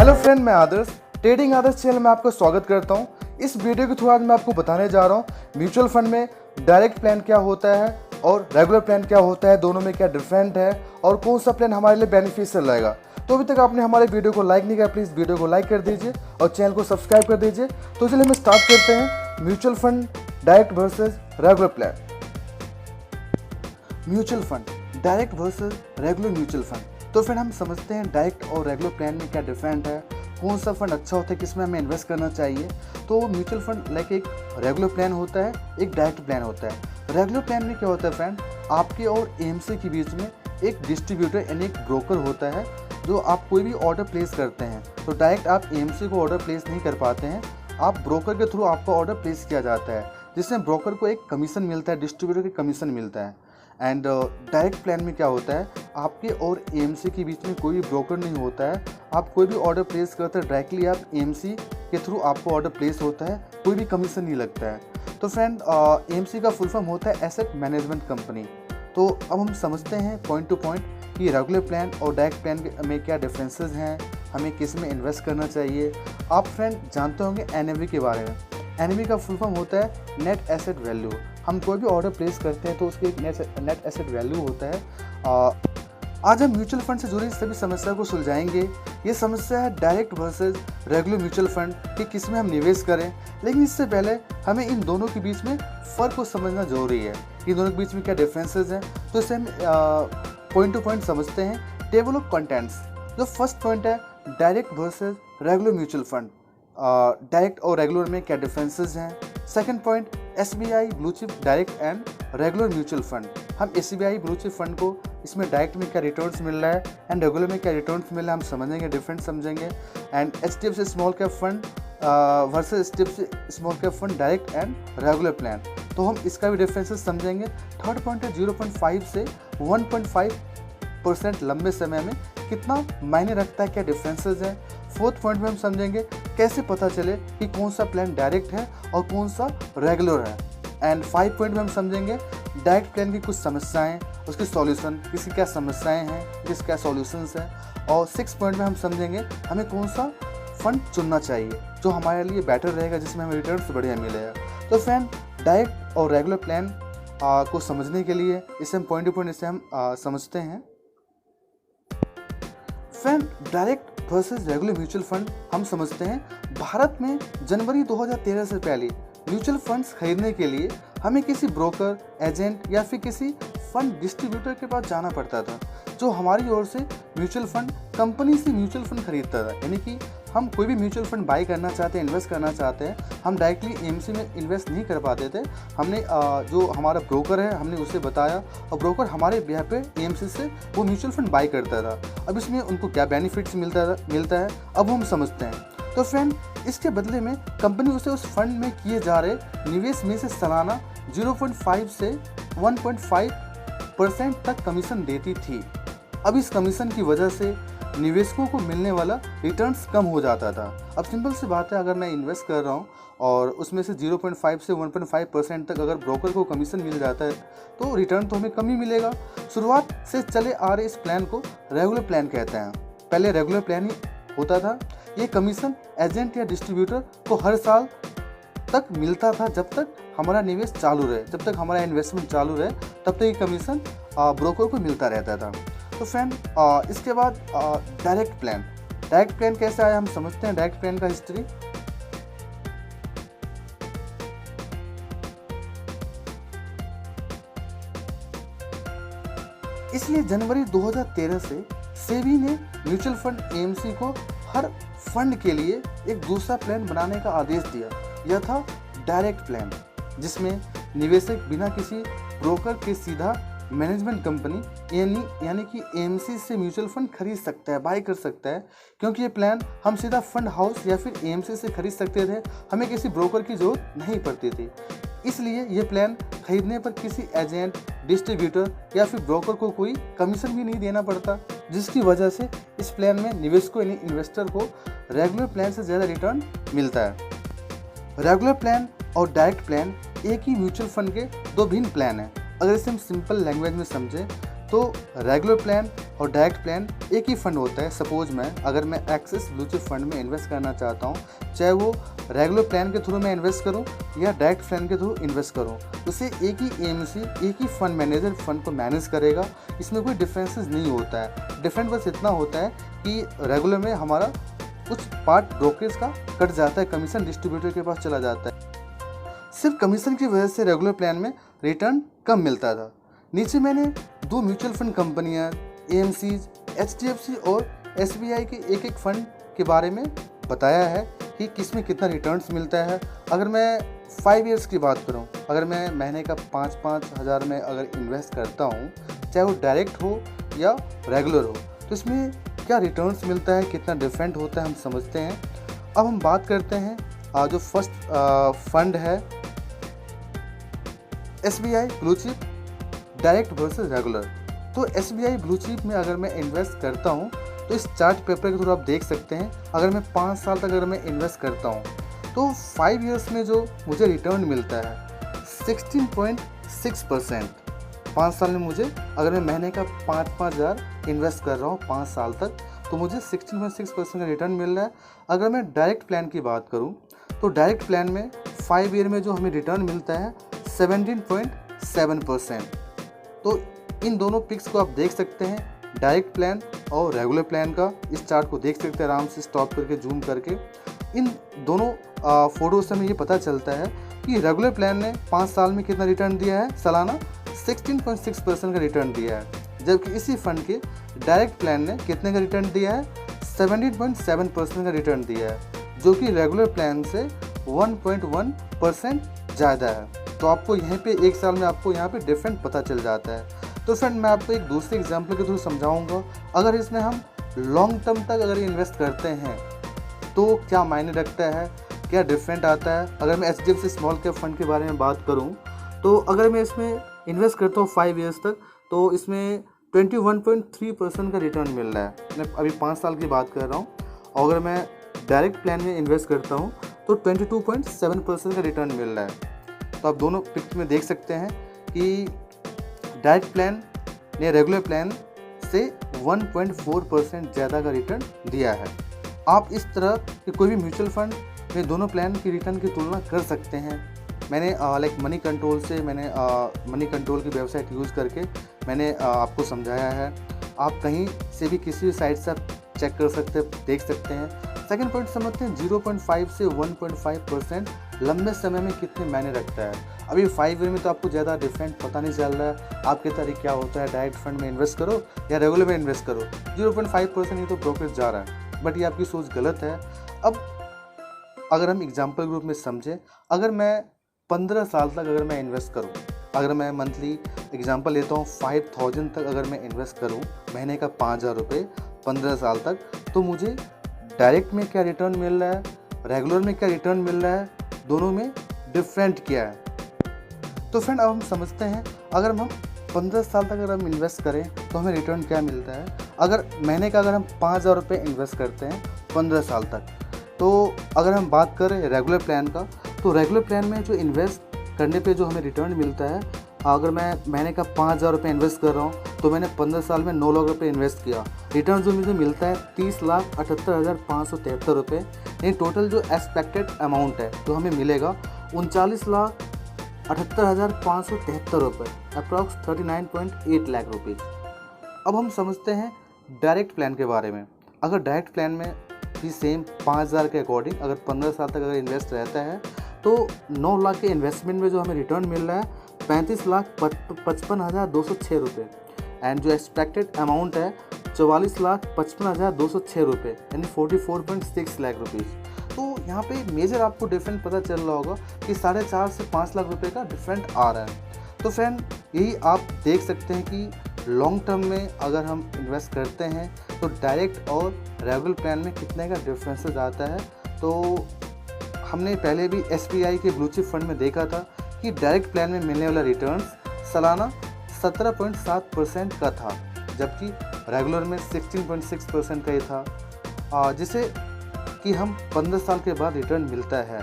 Hello friend, मैं आदर्श trading आदर्श channel में आपका स्वागत करता हूं। इस वीडियो के थ्रू आज मैं आपको बताने जा रहा हूं म्यूचुअल फंड में डायरेक्ट प्लान क्या होता है और रेगुलर प्लान क्या होता है, दोनों में क्या डिफरेंट है और कौन सा प्लान हमारे लिए बेनिफिशियल रहेगा। तो अभी तक आपने हमारे वीडियो को लाइक नहीं किया, प्लीज़ वीडियो को लाइक कर दीजिए और चैनल को सब्सक्राइब कर दीजिए। तो चलिए हम स्टार्ट करते हैं mutual fund direct versus regular plan. Mutual fund direct versus regular mutual fund. तो फिर हम समझते हैं डायरेक्ट और रेगुलर प्लान में क्या डिफरेंट है, कौन सा फंड अच्छा होता है, किसमें हमें इन्वेस्ट करना चाहिए। तो म्यूचुअल फंड लाइक एक रेगुलर प्लान होता है, एक डायरेक्ट प्लान होता है। रेगुलर प्लान में क्या होता है फ्रेंड, आपके और एएमसी के बीच में एक डिस्ट्रीब्यूटर यानी एक ब्रोकर होता है जो आप कोई भी ऑर्डर प्लेस करते हैं। तो डायरेक्ट आप एएमसी को ऑर्डर प्लेस नहीं कर पाते हैं, आप ब्रोकर के थ्रू आपका ऑर्डर प्लेस किया जाता है, जिसमें ब्रोकर को एक कमीशन मिलता है, डिस्ट्रीब्यूटर को कमीशन मिलता है। एंड डायरेक्ट प्लान में क्या होता है, आपके और एएमसी के बीच में कोई भी ब्रोकर नहीं होता है। आप कोई भी ऑर्डर प्लेस करते हैं डायरेक्टली आप एएमसी के थ्रू आपको ऑर्डर प्लेस होता है, कोई भी कमीशन नहीं लगता है। तो फ्रेंड एएमसी का फुल फॉर्म होता है एसेट मैनेजमेंट कंपनी। तो अब हम समझते हैं पॉइंट टू पॉइंट कि रेगुलर प्लान और डायरेक्ट प्लान में क्या डिफरेंसेस हैं, हमें किस में इन्वेस्ट करना चाहिए। आप फ्रेंड जानते होंगे एनएवी के बारे में। एनएवी का फुल फॉर्म होता है नेट एसेट वैल्यू। हम कोई भी ऑर्डर प्लेस करते हैं तो उसकी एक नेट एसेट वैल्यू होता है। आज हम म्यूचुअल फंड से जुड़ी सभी समस्या को सुलझाएंगे। ये समस्या है direct versus regular mutual fund कि किस में हम निवेश करें। लेकिन इससे पहले हमें इन दोनों के बीच में फ़र्क को समझना जरूरी है, इन दोनों के बीच में क्या डिफरेंसेस हैं। तो इसे हम पॉइंट टू पॉइंट समझते हैं। Table of contents. जो फर्स्ट पॉइंट है direct versus regular mutual fund, direct और रेगुलर में क्या डिफरेंसेस हैं। Second point SBI blue chip direct and regular mutual fund. हम एसबीआई ब्लू चिप फंड को इसमें डायरेक्ट में क्या रिटर्न्स मिल रहा है एंड रेगुलर में क्या रिटर्न्स मिल रहा है हम समझेंगे, डिफरेंट समझेंगे। And HDFC small cap fund versus HDFC small cap fund direct and regular plan, तो हम इसका भी डिफरेंसेस समझेंगे। थर्ड पॉइंट है 0.5 से 1.5% लंबे समय में कितना मायने रखता है, क्या डिफरेंसेस है। फोर्थ पॉइंट में हम समझेंगे कैसे पता चले कि कौन सा प्लान डायरेक्ट है और कौन सा रेगुलर है। एंड 5 पॉइंट में हम समझेंगे डायरेक्ट प्लान की कुछ समस्याएं, उसकी सॉल्यूशन, किसकी क्या समस्याएं हैं, किसके क्या सॉल्यूशंस हैं। और 6 पॉइंट में हम समझेंगे हमें कौन सा फंड चुनना चाहिए जो हमारे लिए बेटर रहेगा, जिसमें हमें रिटर्न्स बढ़िया मिलेगा। तो फ्रेंड डायरेक्ट और रेगुलर प्लान को समझने के लिए इसे हम पॉइंट टू पॉइंट इसे हम समझते हैं। Friend direct versus regular mutual fund हम समझते हैं। भारत में जनवरी 2013 से पहले म्यूचुअल फंड्स खरीदने के लिए हमें किसी ब्रोकर, एजेंट या फिर किसी फंड डिस्ट्रीब्यूटर के पास जाना पड़ता था, जो हमारी ओर से म्यूचुअल फंड कंपनी से म्यूचुअल फंड खरीदता था। यानी कि हम कोई भी म्यूचुअल फंड बाई करना चाहते हैं, इन्वेस्ट करना चाहते हैं, हम डायरेक्टली एएमसी में इन्वेस्ट नहीं कर पाते थे। हमने जो हमारा ब्रोकर है हमने उसे बताया और ब्रोकर हमारे बिहाफ पे एएमसी से वो म्यूचुअल फंड बाई करता था। अब इसमें उनको क्या बेनिफिट्स मिलता है अब हम समझते हैं। तो फ्रेंड इसके बदले में कंपनी उसे उस फंड में किए जा रहे निवेश में से सालाना 0.5 से 1.5% तक कमीशन देती थी। अब इस कमीशन की वजह से निवेशकों को मिलने वाला रिटर्न्स कम हो जाता था। अब सिंपल सी बात है, अगर मैं इन्वेस्ट कर रहा हूँ और उसमें से 0.5 से 1.5% तक अगर ब्रोकर को कमीशन मिल जाता है तो रिटर्न तो हमें कम ही मिलेगा। शुरुआत से चले आ रहे इस प्लान को रेगुलर प्लान कहते हैं। पहले रेगुलर प्लान ही होता था। ये कमीशन एजेंट या डिस्ट्रीब्यूटर को हर साल तक मिलता था, जब तक हमारा निवेश चालू रहे, जब तक हमारा इन्वेस्टमेंट चालू रहे तब तक ये कमीशन ब्रोकर को मिलता रहता था। तो फ्रेंड इसके बाद डायरेक्ट प्लान। डायरेक्ट प्लान कैसे आया हम समझते हैं। डायरेक्ट प्लान का हिस्ट्री। इसलिए जनवरी 2013 से सेबी ने म्यूचुअल फंड एएमसी को हर फंड के लिए एक दूसरा प्लान बनाने का आदेश दिया। यह था डायरेक्ट प्लान, जिसमें निवेशक बिना किसी ब्रोकर के सीधा मैनेजमेंट कंपनी यानी कि एएमसी से म्यूचुअल फंड खरीद सकता है, बाय कर सकता है। क्योंकि ये प्लान हम सीधा फंड हाउस या फिर एएमसी से खरीद सकते थे, हमें किसी ब्रोकर की जरूरत नहीं पड़ती थी। इसलिए ये प्लान खरीदने पर किसी एजेंट, डिस्ट्रीब्यूटर या फिर ब्रोकर को कोई कमीशन भी नहीं देना पड़ता, जिसकी वजह से इस प्लान में निवेशकों यानी इन्वेस्टर को रेगुलर प्लान से ज़्यादा रिटर्न मिलता है। रेगुलर प्लान और डायरेक्ट प्लान एक ही म्यूचुअल फंड के दो भिन्न प्लान हैं। अगर इसे हम सिंपल लैंग्वेज में समझें तो रेगुलर प्लान और डायरेक्ट प्लान एक ही फंड होता है। सपोज अगर मैं एक्सिस ब्लू चिप फंड में इन्वेस्ट करना चाहता हूँ, चाहे वो रेगुलर प्लान के थ्रू मैं इन्वेस्ट करूँ या डायरेक्ट प्लान के थ्रू इन्वेस्ट करूँ, उसे एक ही एएमसी एक ही फंड मैनेजर फंड को मैनेज करेगा। इसमें कोई डिफरेंसेस नहीं होता है। डिफरेंट बस इतना होता है कि रेगुलर में हमारा कुछ पार्ट ब्रोकरेज का कट जाता है, कमीशन डिस्ट्रीब्यूटर के पास चला जाता है। सिर्फ कमीशन की वजह से रेगुलर प्लान में रिटर्न कम मिलता था। नीचे मैंने 2 म्यूचुअल फंड कंपनियां एएमसीज, एचडीएफसी और एसबीआई के एक फंड के बारे में बताया है कि किस में कितना रिटर्न्स मिलता है। अगर मैं 5 इयर्स की बात करूं, अगर मैं महीने का 5-5 हज़ार में अगर इन्वेस्ट करता हूं, चाहे वो डायरेक्ट हो या रेगुलर हो, तो इसमें क्या रिटर्न्स मिलता है, कितना डिफरेंट होता है, हम समझते हैं। अब हम बात करते हैं जो फर्स्ट फंड है SBI blue chip direct versus regular. तो एसबीआई ब्लू चिप में अगर मैं इन्वेस्ट करता हूं, तो इस चार्ट पेपर के थ्रू आप देख सकते हैं, अगर मैं 5 साल तक अगर मैं इन्वेस्ट करता हूं, तो 5 इयर्स में जो मुझे रिटर्न मिलता है 16.6%। 5 साल में मुझे अगर मैं महीने का 5-5 हज़ार इन्वेस्ट कर रहा हूँ 5 साल तक, तो मुझे 16.6% का रिटर्न मिल रहा है। अगर मैं डायरेक्ट प्लान की बात करूँ, तो डायरेक्ट प्लान में 5 ईयर में जो हमें रिटर्न मिलता है 17.7%। तो इन दोनों पिक्स को आप देख सकते हैं, डायरेक्ट प्लान और रेगुलर प्लान का। इस चार्ट को देख सकते हैं आराम से स्टॉप करके, जूम करके। इन दोनों फोटो से हमें ये पता चलता है कि रेगुलर प्लान ने 5 साल में कितना रिटर्न दिया है, सालाना 16.6% का रिटर्न दिया है, जबकि इसी फंड के डायरेक्ट प्लान ने कितने का रिटर्न दिया है, 17.7% का रिटर्न दिया है, जो कि रेगुलर प्लान से 1.1% ज़्यादा है। तो आपको यहीं पे 1 साल में आपको यहाँ पे डिफरेंट पता चल जाता है। तो फ्रेंड, मैं आपको एक दूसरे एग्जाम्पल के थ्रू समझाऊंगा। अगर इसमें हम लॉन्ग टर्म तक अगर इन्वेस्ट करते हैं तो क्या मायने रखता है, क्या डिफरेंट आता है। अगर मैं एचडीएफसी स्मॉल कैप फंड के बारे में बात करूं, तो अगर मैं इसमें इन्वेस्ट करता हूं 5 इयर्स तक, तो इसमें 21.3% का रिटर्न मिल रहा है। मैं अभी 5 साल की बात कर रहा हूँ। और अगर मैं डायरेक्ट प्लान में इन्वेस्ट करता हूँ तो 22.7% का रिटर्न मिल रहा है। तो आप दोनों पिक्चर में देख सकते हैं कि डायरेक्ट प्लान ने रेगुलर प्लान से 1.4% ज़्यादा का रिटर्न दिया है। आप इस तरह के कोई भी म्यूचुअल फंड में दोनों प्लान की रिटर्न की तुलना कर सकते हैं। मैंने मनी कंट्रोल से मनी कंट्रोल की वेबसाइट यूज़ करके मैंने आपको समझाया है। आप कहीं से भी किसी भी साइट से आप चेक कर सकते हैं, देख सकते हैं। सेकंड पॉइंट समझते हैं 0.5 से 1.5% लंबे समय में कितने मायने रखता है। अभी 5 ईयर में तो आपको ज़्यादा डिफरेंट पता नहीं चल रहा है। आपके तरीके क्या होता है, डायरेक्ट फंड में इन्वेस्ट करो या रेगुलर में इन्वेस्ट करो। 0.5% ही तो ब्रोकरेज जा रहा है, बट ये आपकी सोच गलत है। अब अगर हम एग्जाम्पल ग्रुप में समझें, अगर मैं 15 साल तक अगर मैं इन्वेस्ट करूँ, अगर मैं मंथली एग्जाम्पल लेता हूँ 5000 तक अगर मैं इन्वेस्ट करूँ, महीने का 5000 रुपये 15 साल तक, तो मुझे डायरेक्ट में क्या रिटर्न मिल रहा है, रेगुलर में क्या रिटर्न मिल रहा है, दोनों में डिफरेंट क्या है। तो फ्रेंड, अब हम समझते हैं अगर हम 15 साल तक अगर हम इन्वेस्ट करें तो हमें रिटर्न क्या मिलता है। अगर महीने का अगर हम 5000 रुपये इन्वेस्ट करते हैं 15 साल तक, तो अगर हम बात करें रेगुलर प्लान का, तो रेगुलर प्लान में जो इन्वेस्ट करने पे जो हमें रिटर्न मिलता है, अगर मैं महीने का 5000 रुपये इन्वेस्ट कर रहा हूँ तो मैंने 15 साल में 9 लाख रुपये इन्वेस्ट किया, रिटर्न जो मुझे मिलता है 30,78,573 रुपये। यानी टोटल जो एक्सपेक्टेड अमाउंट है जो हमें मिलेगा 39,78,573 रुपये, अप्रॉक्स 39.8 लाख रुपीज़। अब हम समझते हैं डायरेक्ट प्लान के बारे में। अगर डायरेक्ट प्लान में भी सेम 5000 के अकॉर्डिंग अगर 15 साल तक अगर इन्वेस्ट रहता है, तो 9 लाख के इन्वेस्टमेंट में जो हमें रिटर्न मिल रहा है 35,55,206 रुपये। एंड जो एक्सपेक्टेड अमाउंट है 44,55,206 रुपये, यानी 44.6 लाख रुपीज़। तो यहाँ पे मेजर आपको डिफरेंट पता चल रहा होगा कि 4.5 से 5 लाख रुपए का डिफरेंट आ रहा है। तो फ्रेंड, यही आप देख सकते हैं कि लॉन्ग टर्म में अगर हम इन्वेस्ट करते हैं तो डायरेक्ट और रेगुलर प्लान में कितने का डिफरेंसेस आता है। तो हमने पहले भी एसबीआई के ब्लू चिप फंड में देखा था कि डायरेक्ट प्लान में मिलने वाला रिटर्न्स सालाना 17.7% का था, जबकि रेगुलर में 16.6% का ही था, जिसे कि हम 15 साल के बाद रिटर्न मिलता है।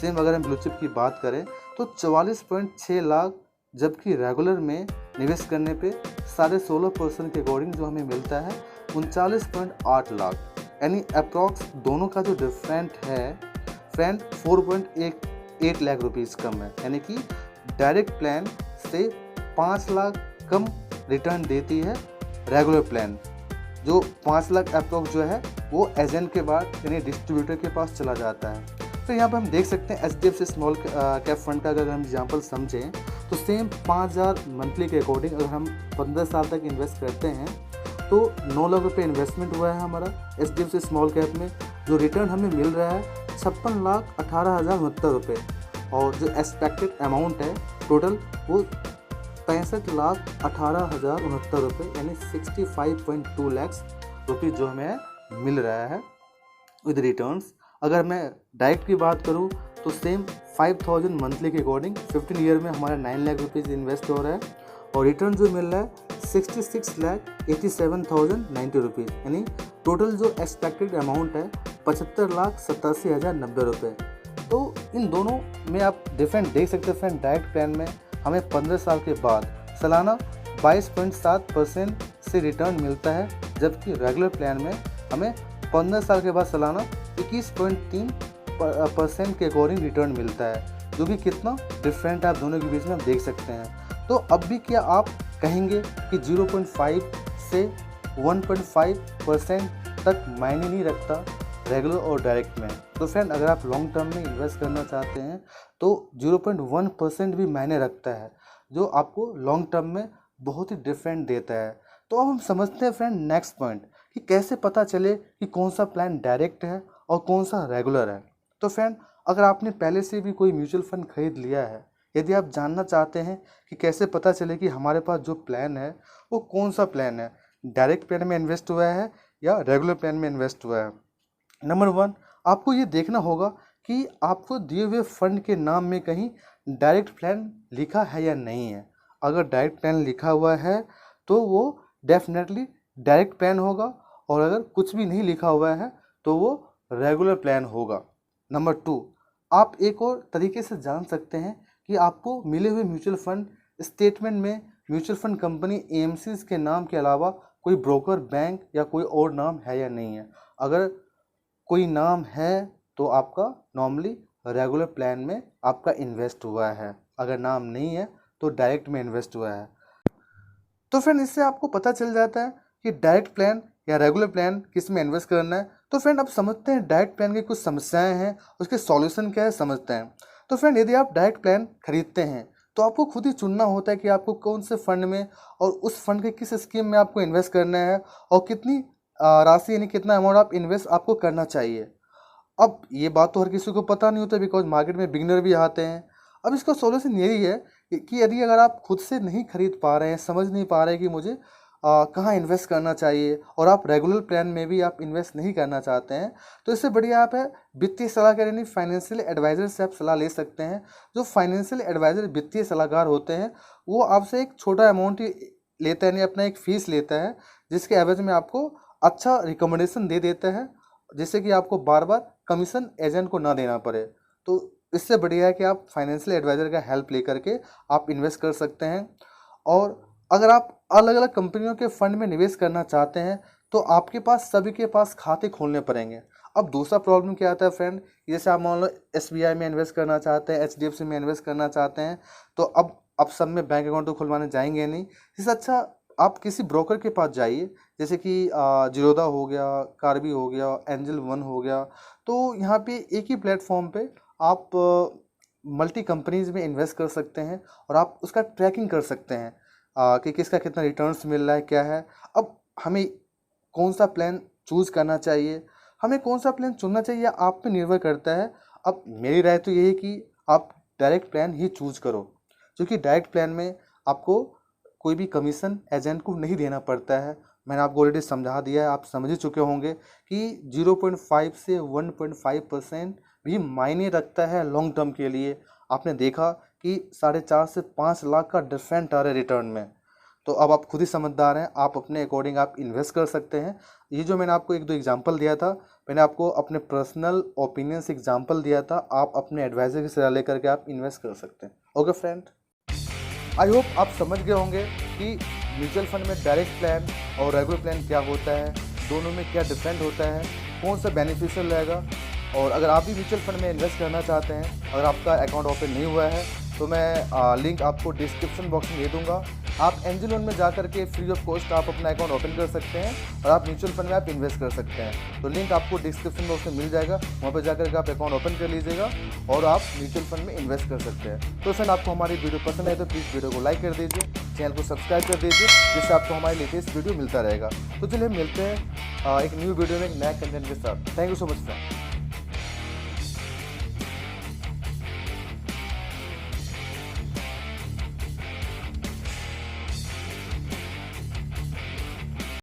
सेम अगर हम ब्लू चिप की बात करें तो 44.6 लाख, जबकि रेगुलर में निवेश करने पे 16.5% के अकॉर्डिंग जो हमें मिलता है 39.8 लाख, यानी अप्रॉक्स दोनों का जो डिफरेंट है फ्रेंड 4.8 लाख रुपीज़ कम है। यानी कि डायरेक्ट प्लान से 5 लाख कम रिटर्न देती है रेगुलर प्लान। जो 5 लाख अप्रॉक्स जो है वो एजेंट के बाद यानी डिस्ट्रीब्यूटर के पास चला जाता है। तो यहाँ पर हम देख सकते हैं HDFC स्मॉल कैप फंड का अगर हम एग्जांपल समझें तो सेम 5,000 मंथली के अकॉर्डिंग अगर हम 15 साल तक इन्वेस्ट करते हैं तो 9 लाख रुपये इन्वेस्टमेंट हुआ है हमारा HDFC स्मॉल कैप में। जो रिटर्न हमें मिल रहा है 56,18,069 रुपये, और जो एक्सपेक्टेड अमाउंट है टोटल वो 65,18,069 रुपये, यानी 65.2 लाख रुपीज़ जो हमें मिल रहा है विद रिटर्न्स। अगर मैं डायरेक्ट की बात करूं तो सेम 5,000 मंथली के अकॉर्डिंग 15 ईयर में हमारा 9 लाख रुपीज़ इन्वेस्ट हो रहा है, और रिटर्न जो मिल रहा है 66,87,090 रुपीज़, यानी टोटल जो एक्सपेक्टेड अमाउंट है 75,87,090 रुपये। तो इन दोनों में आप डिफरेंट देख सकते हैं फ्रेंड। डायरेक्ट प्लान में हमें 15 साल के बाद सालाना 22.7% से रिटर्न मिलता है, जबकि रेगुलर प्लान में हमें 15 साल के बाद सालाना 21.3% के अकॉर्डिंग रिटर्न मिलता है, जो कि कितना डिफरेंट है आप दोनों के बीच में आप देख सकते हैं। तो अब भी क्या आप कहेंगे कि 0.5 से 1.5% तक मायने नहीं रखता रेगुलर और डायरेक्ट में? तो फ्रेंड अगर आप लॉन्ग टर्म में इन्वेस्ट करना चाहते हैं तो 0.1% भी मायने रखता है, जो आपको लॉन्ग टर्म में बहुत ही डिफरेंट देता है। तो अब हम समझते हैं फ्रेंड नेक्स्ट पॉइंट कि कैसे पता चले कि कौन सा प्लान डायरेक्ट है और कौन सा रेगुलर है। तो फ्रेंड अगर आपने पहले से भी कोई म्यूचुअल फंड खरीद लिया है, यदि आप जानना चाहते हैं कि कैसे पता चले कि हमारे पास जो प्लान है वो कौन सा प्लान है, डायरेक्ट प्लान में इन्वेस्ट हुआ है या रेगुलर प्लान में इन्वेस्ट हुआ है, नंबर 1 आपको ये देखना होगा कि आपको दिए हुए फंड के नाम में कहीं डायरेक्ट प्लान लिखा है या नहीं है। अगर डायरेक्ट प्लान लिखा हुआ है तो वो डेफिनेटली डायरेक्ट प्लान होगा, और अगर कुछ भी नहीं लिखा हुआ है तो वो रेगुलर प्लान होगा। नंबर 2 आप एक और तरीके से जान सकते हैं कि आपको मिले हुए म्यूचुअल फंड स्टेटमेंट में म्यूचुअल फंड कंपनी AMCs के नाम के अलावा कोई ब्रोकर, बैंक या कोई और नाम है या नहीं है। अगर कोई नाम है तो आपका नॉर्मली रेगुलर प्लान में आपका इन्वेस्ट हुआ है, अगर नाम नहीं है तो डायरेक्ट में इन्वेस्ट हुआ है। तो फ्रेंड इससे आपको पता चल जाता है कि डायरेक्ट प्लान या रेगुलर प्लान किस में इन्वेस्ट करना है। तो फ्रेंड अब समझते हैं डायरेक्ट प्लान की कुछ समस्याएं हैं, उसके सॉल्यूशन क्या है समझते हैं। तो फ्रेंड यदि आप डायरेक्ट प्लान खरीदते हैं तो आपको खुद ही चुनना होता है कि आपको कौन से फंड में और उस फंड के किस स्कीम में आपको इन्वेस्ट करना है, और कितनी राशि यानी कितना अमाउंट आप इन्वेस्ट आपको करना चाहिए। अब ये बात तो हर किसी को पता नहीं होता, बिकॉज मार्केट में बिगिनर भी आते हैं। अब इसका सॉल्यूशन यही है कि यदि अगर आप खुद से नहीं खरीद पा रहे हैं, समझ नहीं पा रहे हैं कि मुझे कहाँ इन्वेस्ट करना चाहिए, और आप रेगुलर प्लान में भी आप इन्वेस्ट नहीं करना चाहते हैं, तो इससे बढ़िया आप है वित्तीय सलाहकार यानी फाइनेंशियल एडवाइज़र से आप सलाह ले सकते हैं। जो फाइनेंशियल एडवाइज़र वित्तीय सलाहकार होते हैं वो आपसे एक छोटा अमाउंट ही लेता है, यानी अपना एक फ़ीस लेता है, जिसके एवज में आपको अच्छा रिकमेंडेशन दे देता है, जिससे कि आपको बार बार कमीशन एजेंट को ना देना पड़े। तो इससे बढ़िया है कि आप फाइनेंशियल एडवाइज़र का हेल्प लेकर के आप इन्वेस्ट कर सकते हैं। और अगर आप अलग अलग कंपनियों के फंड में निवेश करना चाहते हैं तो आपके पास सभी के पास खाते खोलने पड़ेंगे। अब दूसरा प्रॉब्लम क्या आता है फ्रेंड, जैसे आप मान लो SBI में इन्वेस्ट करना चाहते हैं, HDFC में इन्वेस्ट करना चाहते हैं, तो अब सब में बैंक अकाउंट तो खुलवाने जाएंगे नहीं। इससे अच्छा आप किसी ब्रोकर के पास जाइए, जैसे कि जिरोदा हो गया, कार्बी हो गया, एंजल वन हो गया। तो यहाँ पे एक ही प्लेटफॉर्म पे आप मल्टी कंपनीज में इन्वेस्ट कर सकते हैं और आप उसका ट्रैकिंग कर सकते हैं कि किसका कितना रिटर्न्स मिल रहा है, क्या है। अब हमें कौन सा प्लान चूज़ करना चाहिए, हमें कौन सा प्लान चुनना चाहिए, आप पे निर्भर करता है। अब मेरी राय तो यही है कि आप डायरेक्ट प्लान ही चूज़ करो, क्योंकि डायरेक्ट प्लान में आपको कोई भी कमीशन एजेंट को नहीं देना पड़ता है। मैंने आपको ऑलरेडी समझा दिया है, आप समझ ही चुके होंगे कि 0.5 से 1.5% भी मायने रखता है लॉन्ग टर्म के लिए। आपने देखा कि 4.5 से 5 लाख का डिफरेंट आ रहा है रिटर्न में। तो अब आप खुद ही समझदार हैं, आप अपने अकॉर्डिंग आप इन्वेस्ट कर सकते हैं। ये जो मैंने आपको 1-2 एग्जांपल दिया था, मैंने आपको अपने पर्सनल ओपिनियन से एग्जांपल दिया था, आप अपने एडवाइज़र की सलाह लेकर के आप इन्वेस्ट कर सकते हैं। ओके फ्रेंड, आई होप आप समझ गए होंगे कि म्यूचुअल फंड में डायरेक्ट प्लान और रेगुलर प्लान क्या होता है, दोनों में क्या डिफरेंट होता है, कौन सा बेनिफिशियल रहेगा। और अगर आप भी म्यूचुअल फंड में इन्वेस्ट करना चाहते हैं, अगर आपका अकाउंट ओपन नहीं हुआ है तो मैं लिंक आपको डिस्क्रिप्शन बॉक्स में दे दूंगा। आप एंजल लोन में जाकर के फ्री ऑफ कॉस्ट आप अपना अकाउंट ओपन कर सकते हैं और आप म्यूचुअल फंड में आप इन्वेस्ट कर सकते हैं। तो लिंक आपको डिस्क्रिप्शन बॉक्स में मिल जाएगा, वहाँ पर जाकर के आप अकाउंट ओपन कर लीजिएगा और आप म्यूचुअल फंड में इन्वेस्ट कर सकते हैं। तो फ्रेंड, आपको हमारी वीडियो पसंद है तो प्लीज़ वीडियो को लाइक कर दीजिए, चैनल को सब्सक्राइब कर दीजिए, जिससे आपको हमारी लेटेस्ट वीडियो मिलता रहेगा। तो चलिए मिलते हैं एक न्यू वीडियो में एक नया कंटेंट के साथ। Thank you so much friend.